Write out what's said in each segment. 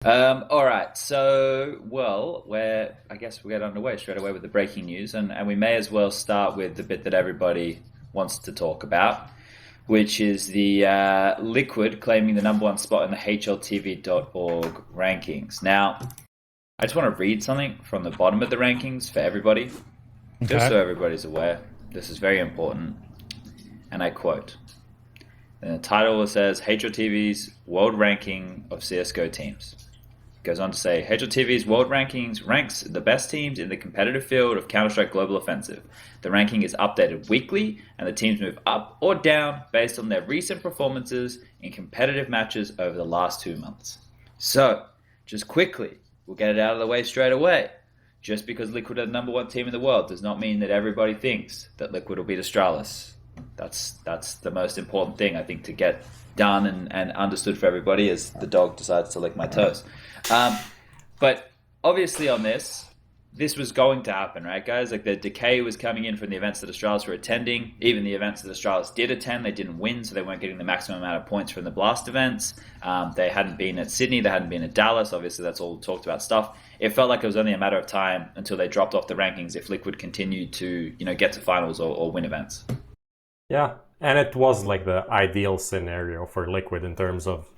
All right, so I guess we'll get underway straight away with the breaking news, and we may as well start with the bit that everybody wants to talk about, which is the Liquid claiming the number one spot in the HLTV.org rankings. Now, I just want to read something from the bottom of the rankings for everybody, just so everybody's aware. This is very important, and I quote. And the title says HLTV's World Ranking of CSGO Teams. It goes on to say HLTV's World Rankings ranks the best teams in the competitive field of Counter-Strike Global Offensive. The ranking is updated weekly, and the teams move up or down based on their recent performances in competitive matches over the last 2 months. So, just quickly, we'll get it out of the way straight away. Just because Liquid are the number one team in the world does not mean that everybody thinks that Liquid will beat Astralis. That's the most important thing, I think, to get done and understood for everybody as the dog decides to lick my toes. But obviously on this was going to happen, right, guys? Like the decay was coming in from the events that Astralis were attending. Even the events that Astralis did attend, they didn't win, so they weren't getting the maximum amount of points from the Blast events. They hadn't been at Sydney, they hadn't been at Dallas. Obviously, that's all talked about stuff. It felt like it was only a matter of time until they dropped off the rankings if Liquid continued to, get to finals or win events. Yeah, and it was like the ideal scenario for Liquid in terms of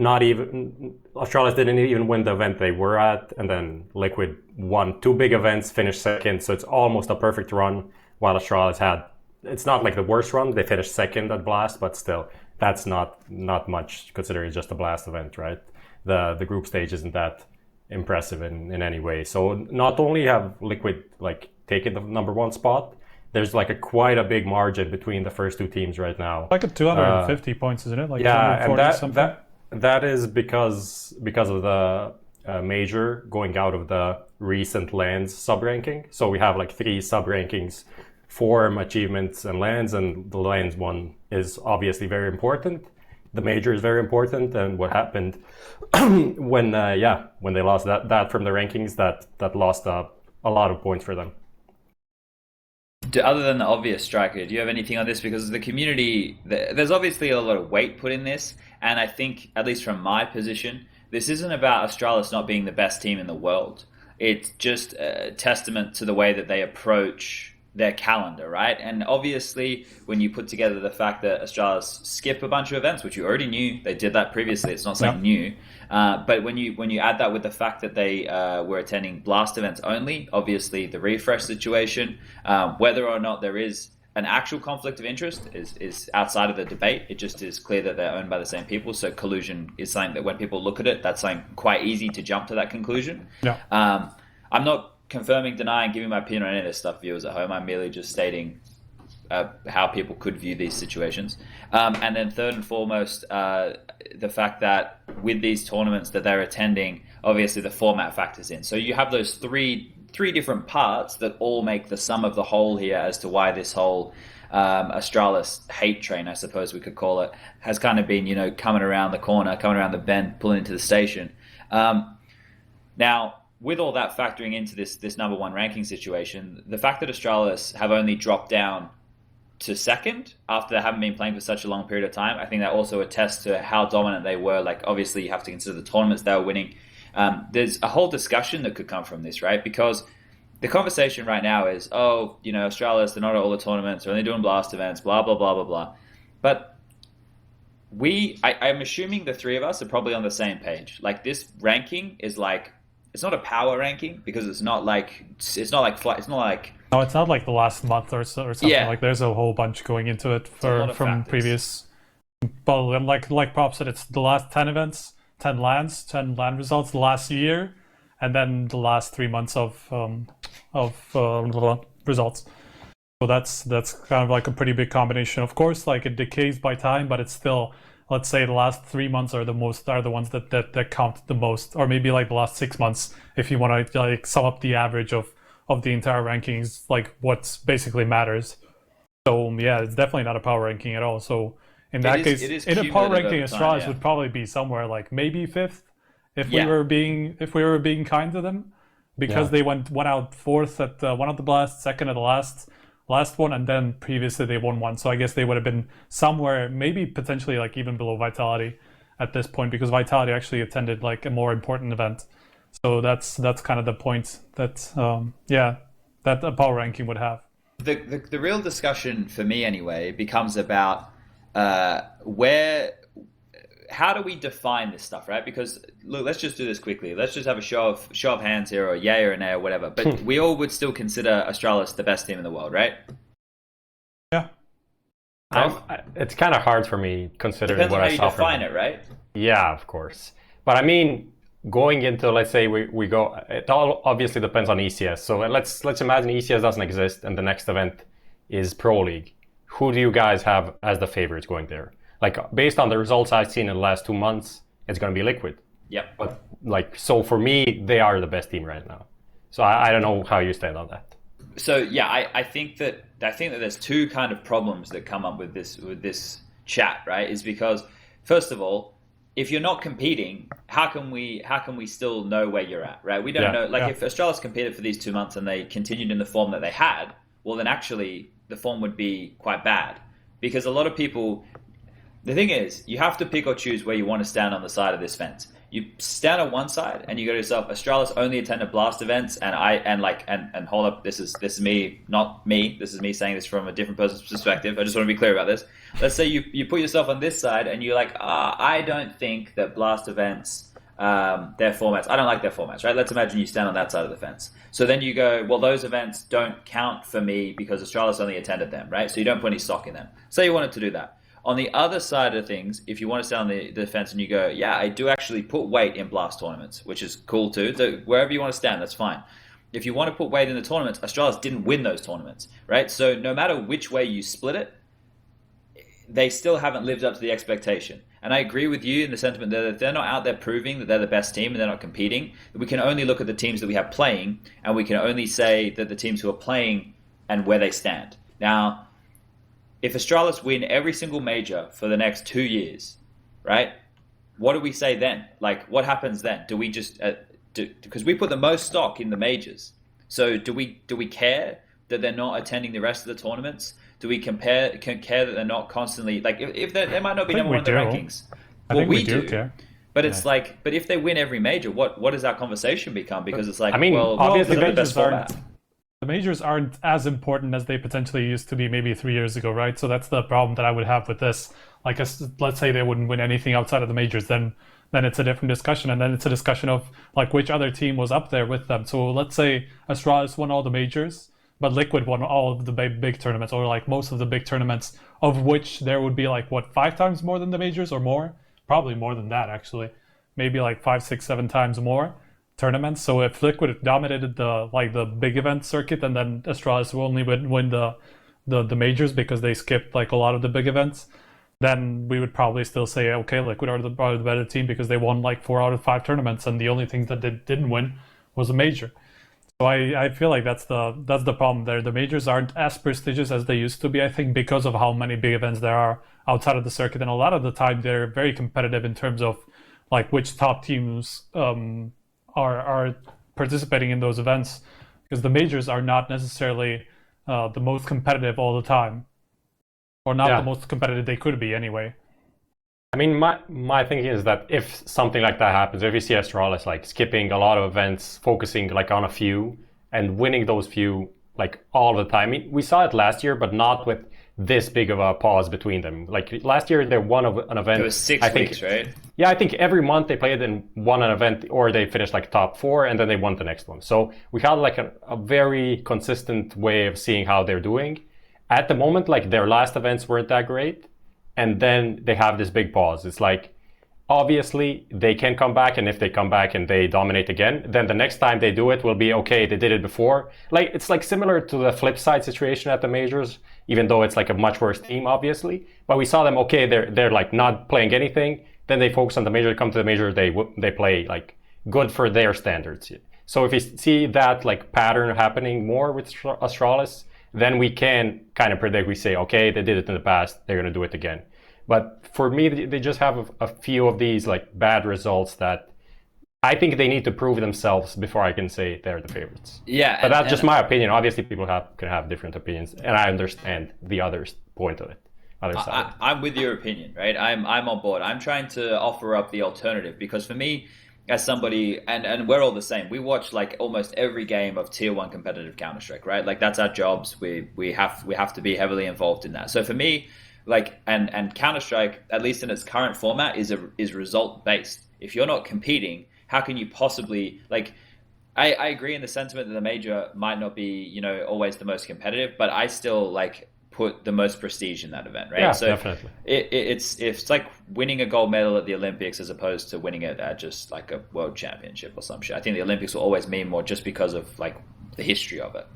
Astralis didn't even win the event they were at, and then Liquid won 2 big events, finished second, so it's almost a perfect run, while Astralis it's not like the worst run, they finished second at Blast, but still, that's not much considering it's just a Blast event, right? The group stage isn't that impressive in any way. So not only have Liquid taken the number one spot, there's quite a big margin between the first 2 teams right now. Like a 250 points, isn't it? Yeah, and that is because of the major going out of the recent lands sub-ranking. So we have 3 sub-rankings, 4 achievements and lands, and the lands one is obviously very important. The major is very important, and what happened when they lost that from the rankings, that lost a lot of points for them. Other than the obvious, Striker, do you have anything on this? Because the community, there's obviously a lot of weight put in this, and I think, at least from my position, this isn't about Astralis not being the best team in the world. It's just a testament to the way that they approach their calendar, right? And obviously, when you put together the fact that Astralis skip a bunch of events, which you already knew, they did that previously, it's not something new. But when you add that with the fact that they were attending Blast events only, obviously the refresh situation, whether or not there is an actual conflict of interest is outside of the debate. It just is clear that they're owned by the same people. So collusion is something that when people look at it, that's something quite easy to jump to that conclusion. Yeah. I'm not confirming, denying, giving my opinion on any of this stuff, viewers at home. I'm merely just stating how people could view these situations. And then third and foremost, the fact that with these tournaments that they're attending, obviously the format factors in. So you have those three different parts that all make the sum of the whole here as to why this whole Astralis hate train, I suppose we could call it, has kind of been, coming around the corner, coming around the bend, pulling into the station. Now, with all that factoring into this number one ranking situation, the fact that Astralis have only dropped down to second after they haven't been playing for such a long period of time, I think that also attests to how dominant they were. Obviously, you have to consider the tournaments they were winning. There's a whole discussion that could come from this, right? Because the conversation right now is, Astralis, they're not at all the tournaments, they're only doing Blast events, blah, blah, blah, blah, blah. But I'm assuming the 3 of us are probably on the same page. This ranking is it's not a power ranking because it's not like No, it's not like the last month or something. Yeah. There's a whole bunch going into it from factors. previous. Well, and like Prop said, it's the last 10 events, 10 lands, 10 land results the last year, and then the last 3 months of results. So that's kind of a pretty big combination. Of course, it decays by time, but it's still, let's say the last 3 months are the ones that count the most, or maybe the last 6 months if you want to sum up the average of the entire rankings, what basically matters. So yeah, it's definitely not a power ranking at all. So in that case, in a power ranking, Astralis would probably be somewhere maybe 5th if we were being kind to them, because they went out 4th at one of the Blasts, 2nd at the last one, and then previously they won one. So I guess they would have been somewhere, maybe potentially even below Vitality. at this point, because Vitality actually attended like a more important event. So that's kind of the point that that a power ranking would have. The real discussion for me anyway becomes about how do we define this stuff, right? Because look, let's just do this quickly. Let's just have a show of hands here, or a yay or a nay or whatever. But we all would still consider Astralis the best team in the world, right? Yeah. It's kind of hard for me considering Depends what on I how you saw define from it, right? Yeah, of course. But I mean, going into, let's say we go, it all obviously depends on ECS. So let's imagine ECS doesn't exist and the next event is Pro League. Who do you guys have as the favorites going there? Like, based on the results I've seen in the last 2 months, it's going to be Liquid. Yep. But like, so for me, they are the best team right now. So I don't know how you stand on that. So yeah, I think that there's two kind of problems that come up with this chat, right? Is because, first of all, if you're not competing, how can we still know where you're at, right? We don't know. Like, if Astralis competed for these 2 months and they continued in the form that they had, well, then actually the form would be quite bad, because a lot of people. The thing is, you have to pick or choose where you want to stand on the side of this fence. You stand on one side and you go to yourself, Astralis only attended Blast events, and hold up, this is me, not me. This is me saying this from a different person's perspective. I just want to be clear about this. Let's say you put yourself on this side and you're like, I don't think that Blast events, their formats, I don't like their formats, right? Let's imagine you stand on that side of the fence. So then you go, well, those events don't count for me because Astralis only attended them, right? So you don't put any stock in them. Say you wanted to do that. On the other side of things, if you want to stand on the fence and you go, yeah, I do actually put weight in Blast tournaments, which is cool too. So wherever you want to stand, that's fine. If you want to put weight in the tournaments, Astralis didn't win those tournaments, right? So no matter which way you split it, they still haven't lived up to the expectation. And I agree with you in the sentiment that if they're not out there proving that they're the best team and they're not competing, we can only look at the teams that we have playing, and we can only say that the teams who are playing and where they stand. Now, if Astralis win every single major for the next 2 years, right? What do we say then? Like, what happens then? Do we just because we put the most stock in the majors? So do we care that they're not attending the rest of the tournaments? Do we care that they're not constantly, like, if they might not be number one in the rankings? Well, we do care. But it's like, but if they win every major, what does our conversation become? Because it's like, I mean, well, obviously the best format. The majors aren't as important as they potentially used to be maybe 3 years ago, right? So that's the problem that I would have with this. Like, let's say they wouldn't win anything outside of the majors, then it's a different discussion. And then it's a discussion of like which other team was up there with them. So let's say Astralis won all the majors, but Liquid won all of the big tournaments, or like most of the big tournaments, of which there would be like, what, 5 times more than the majors or more? Probably more than that, actually. Maybe like 5, 6, 7 times more tournaments. So if Liquid dominated the big event circuit, and then Astralis will only win the majors because they skipped like a lot of the big events, then we would probably still say, okay, Liquid are the better team because they won like 4 out of 5 tournaments, and the only thing that they didn't win was a major. So I feel like that's the problem there. The majors aren't as prestigious as they used to be, I think, because of how many big events there are outside of the circuit, and a lot of the time they're very competitive in terms of like which top teams are participating in those events, because the majors are not necessarily the most competitive all the time, or not the most competitive they could be anyway. I mean, my thinking is that if something like that happens, if you see Astralis like skipping a lot of events, focusing like on a few and winning those few like all the time. I mean, we saw it last year, but not with this big of a pause between them. Like last year, they won an event. It was 6 weeks, right? Yeah, I think every month they played and won an event, or they finished like top 4, and then they won the next one. So we had like a very consistent way of seeing how they're doing. At the moment, like their last events weren't that great, and then they have this big pause. It's like, obviously they can come back, and if they come back and they dominate again, then the next time they do it will be okay, they did it before. Like, it's like similar to the flip side situation at the majors, even though it's like a much worse team, obviously. But we saw them, okay, they're like not playing anything, then they focus on the major, come to the major, they play like good for their standards. So if you see that like pattern happening more with Astralis, then we can kind of predict, we say, okay, they did it in the past, they're going to do it again. But for me, they just have a few of these like bad results that I think they need to prove themselves before I can say they're the favorites. Yeah, but that's just my opinion. Obviously, people can have different opinions, and I understand the other's point of it. other side. I'm with your opinion, right? I'm on board. I'm trying to offer up the alternative because for me, as somebody, and we're all the same. We watch like almost every game of Tier 1 competitive Counter Strike, right? Like that's our jobs. We have to be heavily involved in that. So for me, like and Counter Strike, at least in its current format, is result based. If you're not competing, how can you possibly like? I agree in the sentiment that the major might not be, always the most competitive, but I still like put the most prestige in that event, right? Yeah, So definitely. it's like winning a gold medal at the Olympics as opposed to winning it at just like a world championship or some shit. I think the Olympics will always mean more just because of like the history of it.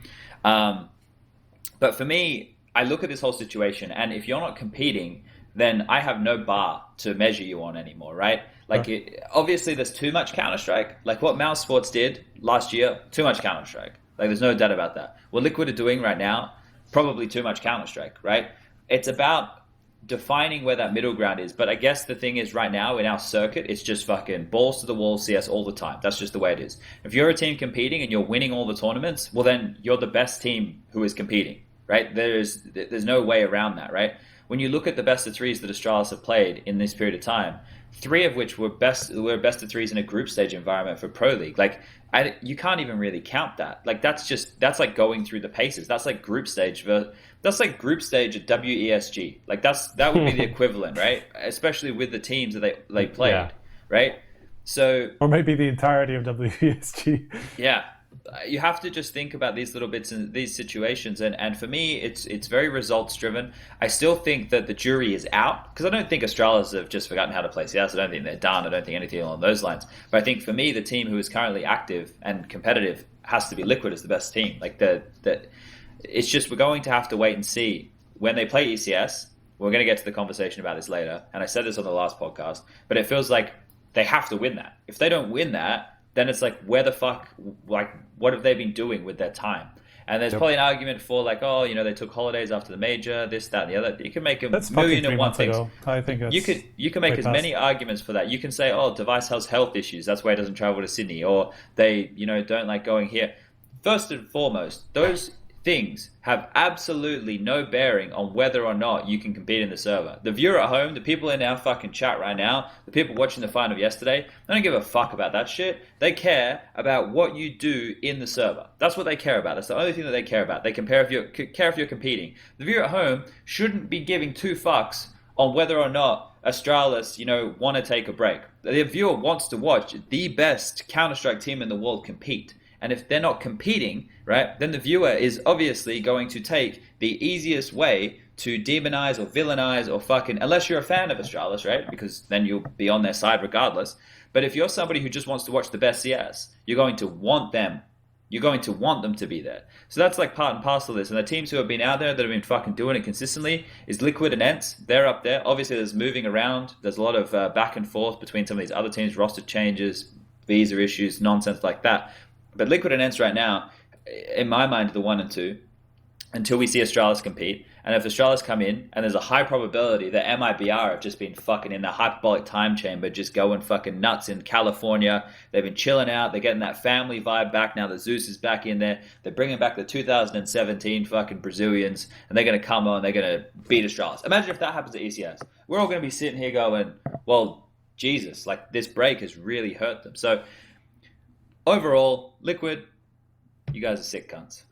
But for me, I look at this whole situation, and if you're not competing, then I have no bar to measure you on anymore, right? Like, obviously, there's too much Counter Strike. Like what Mouse Sports did last year, too much Counter Strike. Like, there's no doubt about that. What Liquid are doing right now, probably too much Counter Strike, right? It's about defining where that middle ground is. But I guess the thing is, right now in our circuit, it's just fucking balls to the wall CS all the time. That's just the way it is. If you're a team competing and you're winning all the tournaments, well, then you're the best team who is competing, right? There's no way around that, right? When you look at the best of threes that Astralis have played in this period of time, 3 of which were best of threes in a group stage environment for Pro League. Like, you can't even really count that. Like, that's like going through the paces. That's like group stage. That's like group stage at WESG. Like, that would be the equivalent, right? Especially with the teams that they played, right? So, or maybe the entirety of WESG. Yeah. You have to just think about these little bits in these situations, and for me, it's very results driven. I still think that the jury is out because I don't think Astralis have just forgotten how to play CS. I don't think they're done. I don't think anything along those lines. But I think for me, the team who is currently active and competitive has to be Liquid as the best team. Like it's just we're going to have to wait and see when they play ECS. We're going to get to the conversation about this later, and I said this on the last podcast. But it feels like they have to win that. If they don't win that, then it's like, where the fuck, like, what have they been doing with their time? And there's probably an argument for like, oh, they took holidays after the major, this, that, and the other. You can make a million and one things. I think you can make as many arguments for that. You can say, oh, Device has health issues, that's why he doesn't travel to Sydney, or they, don't like going here. First and foremost, those things have absolutely no bearing on whether or not you can compete in the server. The viewer at home, the people in our fucking chat right now, the people watching the final yesterday, they don't give a fuck about that shit. They care about what you do in the server. That's what they care about. That's the only thing that they care about. They care if you're competing. The viewer at home shouldn't be giving 2 fucks on whether or not Astralis, want to take a break. The viewer wants to watch the best Counter-Strike team in the world compete. And if they're not competing, right, then the viewer is obviously going to take the easiest way to demonize or villainize or fucking, unless you're a fan of Astralis, right? Because then you'll be on their side regardless. But if you're somebody who just wants to watch the best CS, you're going to want them. You're going to want them to be there. So that's like part and parcel of this. And the teams who have been out there that have been fucking doing it consistently is Liquid and ENCE. They're up there. Obviously, there's moving around. There's a lot of back and forth between some of these other teams, roster changes, visa issues, nonsense like that. But Liquid and ENCE right now, in my mind, are the 1 and 2 until we see Astralis compete. And if Astralis come in, and there's a high probability that MIBR have just been fucking in the hyperbolic time chamber, just going fucking nuts in California. They've been chilling out. They're getting that family vibe back now that Zeus is back in there. They're bringing back the 2017 fucking Brazilians, and they're going to come on. They're going to beat Astralis. Imagine if that happens at ECS. We're all going to be sitting here going, well, Jesus, like this break has really hurt them. So overall, Liquid, you guys are sick cunts.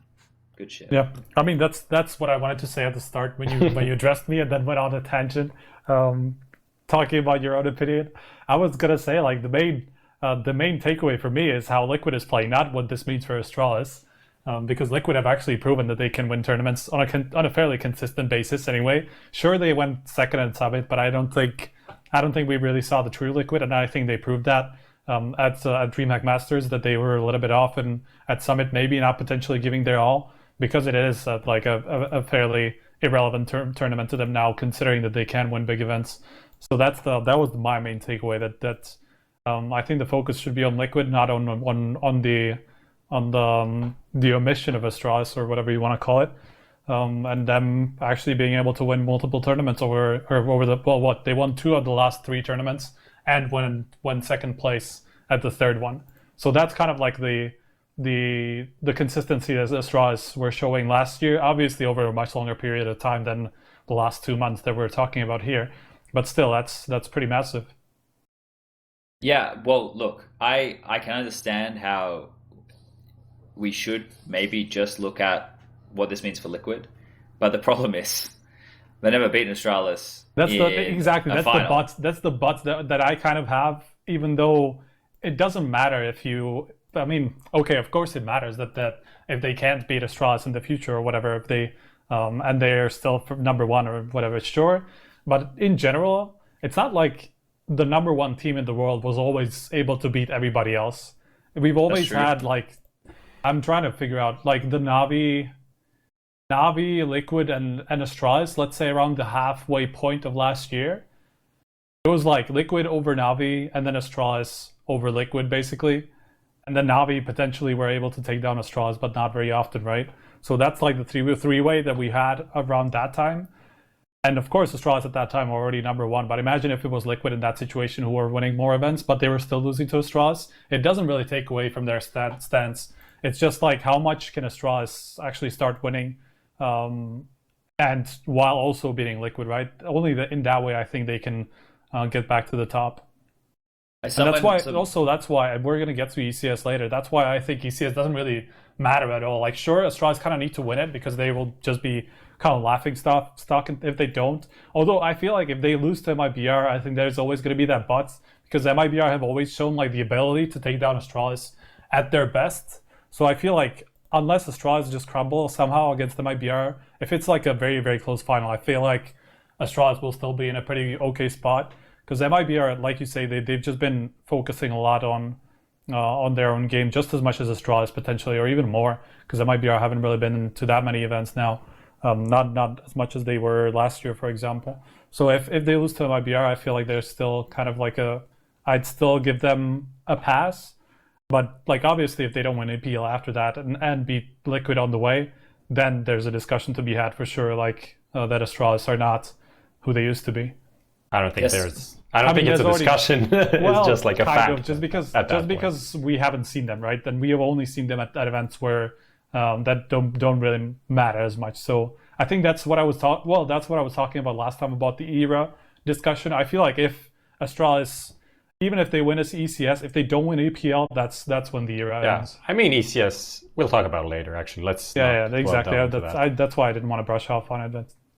Good shit. Yeah, I mean that's what I wanted to say at the start when you addressed me and then went on a tangent, talking about your own opinion. I was gonna say like the main takeaway for me is how Liquid is playing, not what this means for Astralis, because Liquid have actually proven that they can win tournaments on a fairly consistent basis. Anyway, sure they went second in Summit, but I don't think we really saw the true Liquid, and I think they proved that. At DreamHack Masters that they were a little bit off, and at Summit maybe not potentially giving their all, because it is like a fairly irrelevant tournament to them now, considering that they can win big events. So that was my main takeaway. That I think the focus should be on Liquid, not on the omission of Astralis or whatever you want to call it, and them actually being able to win multiple tournaments over they won 2 of the last 3 tournaments and won second place at the 3rd one. So that's kind of like the consistency as Astralis were showing last year, obviously over a much longer period of time than the last 2 months that we're talking about here. But still, that's pretty massive. Yeah, well, look, I can understand how we should maybe just look at what this means for Liquid, but the problem is they never beaten Astralis. That's in exactly a that's final. the buts. That's the buts that I kind of have. Even though it doesn't matter if you. I mean, okay, of course it matters that if they can't beat Astralis in the future or whatever, if they and they're still number one or whatever, sure. But in general, it's not like the number one team in the world was always able to beat everybody else. We've always had like, I'm trying to figure out like the Navi, Liquid, and Astralis, let's say around the halfway point of last year. It was like Liquid over Navi and then Astralis over Liquid, basically. And then Navi potentially were able to take down Astralis, but not very often, right? So that's like the three-way that we had around that time. And of course, Astralis at that time were already number one. But imagine if it was Liquid in that situation who were winning more events, but they were still losing to Astralis. It doesn't really take away from their stance. It's just like how much can Astralis actually start winning, and while also beating Liquid, right? Only in that way I think they can get back to the top. And that's why we're going to get to ECS later. That's why I think ECS doesn't really matter at all. Like, sure, Astralis kind of need to win it because they will just be kind of laughing stock if they don't. Although I feel like if they lose to MIBR, I think there's always going to be that but, because MIBR have always shown like the ability to take down Astralis at their best. So I feel like unless Astralis just crumble somehow against MIBR, if it's like a very, very close final, I feel like Astralis will still be in a pretty okay spot. Because MIBR, like you say, they've just been focusing a lot on their own game, just as much as Astralis potentially, or even more. Because MIBR haven't really been to that many events now, not as much as they were last year, for example. So if they lose to MIBR, I feel like they're still kind of like I'd still give them a pass. But like obviously, if they don't win APL after that and beat Liquid on the way, then there's a discussion to be had for sure. Like that Astralis are not who they used to be. I don't think there's. I don't think it's a discussion. Well, it's just like a fact. Just because we haven't seen them, right? And we have only seen them at events where that don't really matter as much. So I think that's what I was talking about last time about the era discussion. I feel like if Astralis, even if they win as ECS, if they don't win APL, that's when the era ends. I mean ECS. We'll talk about it later. Actually, let's. Exactly. That's why I didn't want to brush off on it.